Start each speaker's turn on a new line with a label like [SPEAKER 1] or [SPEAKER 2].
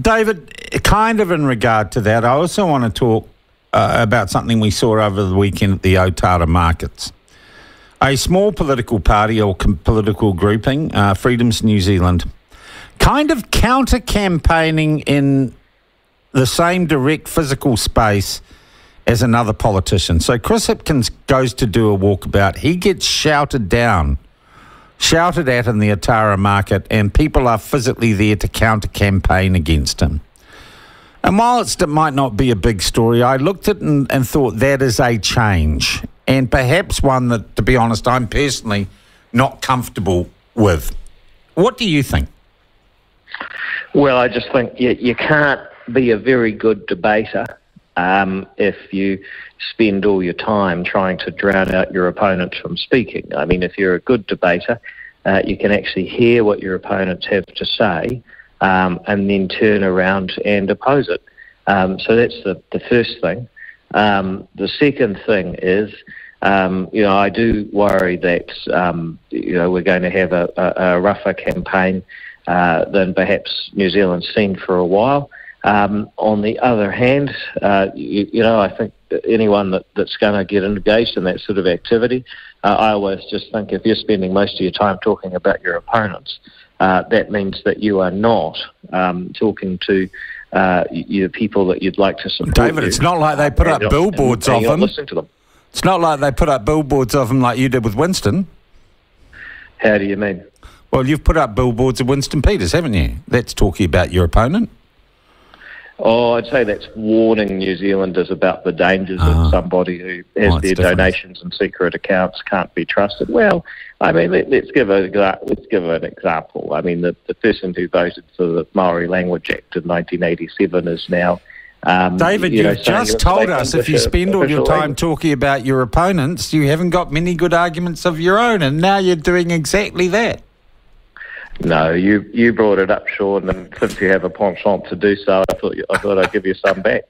[SPEAKER 1] David, kind of in regard to that, I also want to talk about something we saw over the weekend at the Otara markets. A small political party or political grouping, Freedoms New Zealand, kind of counter-campaigning in the same direct physical space as another politician. So Chris Hipkins goes to do a walkabout. He gets shouted at in the Otara market, and people are physically there to counter-campaign against him. And while it might not be a big story, I looked at it and thought that is a change, and perhaps one that, to be honest, I'm personally not comfortable with. What do you think?
[SPEAKER 2] Well, I just think you can't be a very good debater if you spend all your time trying to drown out your opponent from speaking. I mean, if you're a good debater, you can actually hear what your opponents have to say and then turn around and oppose it. So that's the first thing. The second thing is, I do worry that, we're going to have a rougher campaign than perhaps New Zealand's seen for a while. On the other hand, I think anyone that's going to get engaged in that sort of activity, I always just think if you're spending most of your time talking about your opponents, that means that you are not talking to your people that you'd like to support.
[SPEAKER 1] David, it's not like they put up billboards of them.
[SPEAKER 2] Listening to them.
[SPEAKER 1] It's not like they put up billboards of them like you did with Winston.
[SPEAKER 2] How do you mean?
[SPEAKER 1] Well, you've put up billboards of Winston Peters, haven't you? That's talking about your opponent.
[SPEAKER 2] Oh, I'd say that's warning New Zealanders about the dangers of somebody who has their donations and secret accounts can't be trusted. Well, I mean, let's give an example. I mean, the person who voted for the Maori Language Act in 1987 is now...
[SPEAKER 1] David, you've just told us if you spend all your time talking about your opponents, you haven't got many good arguments of your own, and now you're doing exactly that.
[SPEAKER 2] No, you brought it up, Sean, and since you have a penchant to do so, I thought I'd give you some back.